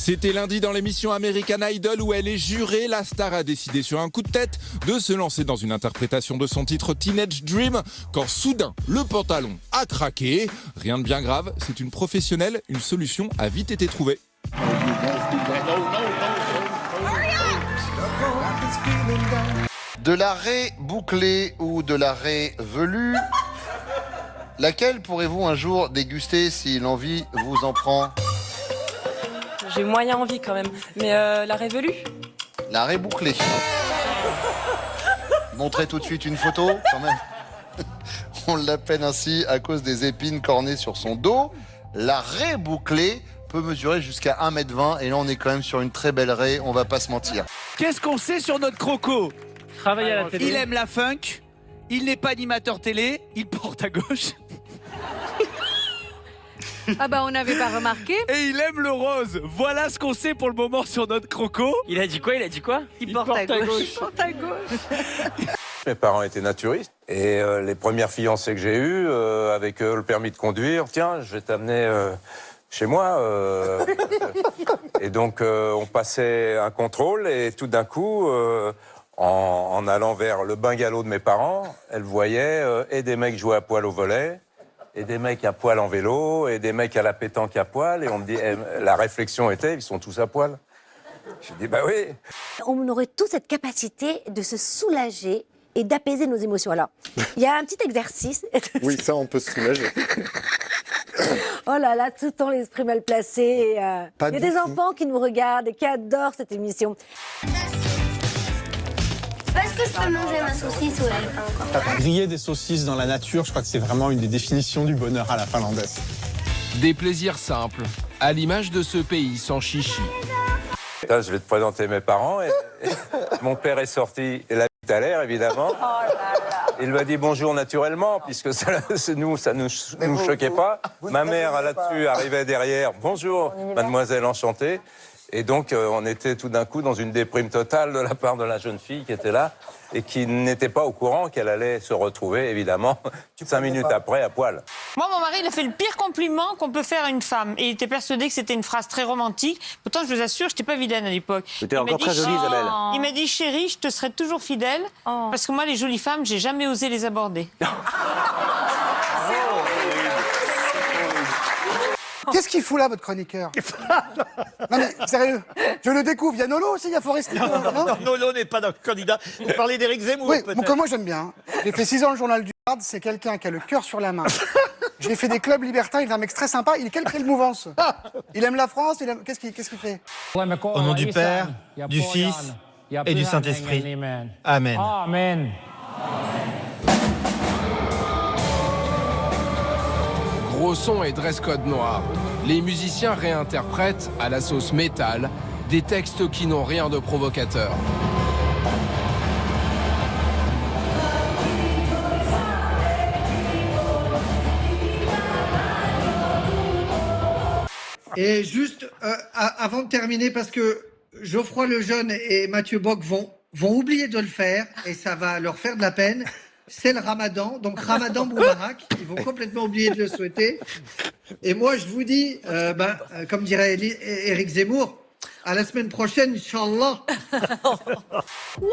C'était lundi dans l'émission American Idol où elle est jurée. La star a décidé sur un coup de tête de se lancer dans une interprétation de son titre Teenage Dream quand soudain le pantalon a craqué. Rien de bien grave, c'est une professionnelle, une solution a vite été trouvée. De la raie bouclée ou de la raie velue, laquelle pourrez-vous un jour déguster si l'envie vous en prend? J'ai moyen envie quand même. Mais la révolue? La raie bouclée. Montrez tout de suite une photo, quand même. On l'appelle ainsi à cause des épines cornées sur son dos. La raie bouclée peut mesurer jusqu'à 1,20 m et là on est quand même sur une très belle raie, on va pas se mentir. Qu'est-ce qu'on sait sur notre croco? Travailler à la télé. Il aime la funk, il n'est pas animateur télé, il porte à gauche. Ah bah on n'avait pas remarqué. Et il aime le rose. Voilà ce qu'on sait pour le moment sur notre croco. Il a dit quoi? Il porte à gauche. Il porte à gauche. Mes parents étaient naturistes et les premières fiancées que j'ai eues, avec le permis de conduire, tiens, je vais t'amener chez moi. Et donc on passait un contrôle et tout d'un coup, en allant vers le bungalow de mes parents, elle voyait et des mecs jouer à poil au volet, et des mecs à poil en vélo, et des mecs à la pétanque à poil. Et on me dit, la réflexion était, ils sont tous à poil. J'ai dit, bah oui. On aurait tous cette capacité de se soulager et d'apaiser nos émotions. Alors, il y a un petit exercice. Oui, ça, on peut se soulager. Oh là là, tout le temps l'esprit mal placé. Il y a des enfants qui nous regardent et qui adorent cette émission. Est-ce que je peux manger ma saucisse ou elle? Griller des saucisses dans la nature, je crois que c'est vraiment une des définitions du bonheur à la finlandaise. Des plaisirs simples, à l'image de ce pays sans chichi. Là, je vais te présenter mes parents. Et mon père est sorti, et la bite à l'air, évidemment. Il m'a dit bonjour naturellement, puisque ça nous choquait pas. Ma mère, là-dessus, arrivait derrière. Bonjour, mademoiselle, enchantée. Et donc, on était tout d'un coup dans une déprime totale de la part de la jeune fille qui était là et qui n'était pas au courant qu'elle allait se retrouver, évidemment, 5 minutes après, à poil. Moi, mon mari, il a fait le pire compliment qu'on peut faire à une femme. Et il était persuadé que c'était une phrase très romantique. Pourtant, je vous assure, je n'étais pas vilaine à l'époque. C'était encore très jolie, Isabelle. Il m'a dit, chérie, je te serai toujours fidèle. Parce que moi, les jolies femmes, j'ai jamais osé les aborder. Qu'est-ce qu'il fout là, votre chroniqueur? Non mais, sérieux, je le découvre. Il y a Nolo aussi, il y a Forestier. Non, Nolo n'est pas notre candidat. Vous parlez d'Éric Zemmour, Oui, peut-être. que moi j'aime bien. J'ai fait 6 ans le journal du Hard, c'est quelqu'un qui a le cœur sur la main. J'ai fait des clubs libertins, il est un mec très sympa, il est quelle mouvance? Il aime la France, il aime... Qu'est-ce qu'il fait? Au nom du Père, du Fils et du Saint-Esprit. Amen. Amen. Gros son et dress code noir. Les musiciens réinterprètent, à la sauce métal, des textes qui n'ont rien de provocateur. Et juste, avant de terminer, parce que Geoffroy Lejeune et Mathieu Bock vont oublier de le faire, et ça va leur faire de la peine, c'est le Ramadan. Donc Ramadan Moubarak, ils vont complètement oublier de le souhaiter. Et moi, je vous dis, comme dirait Éric Zemmour, à la semaine prochaine, Inch'Allah. Ouais,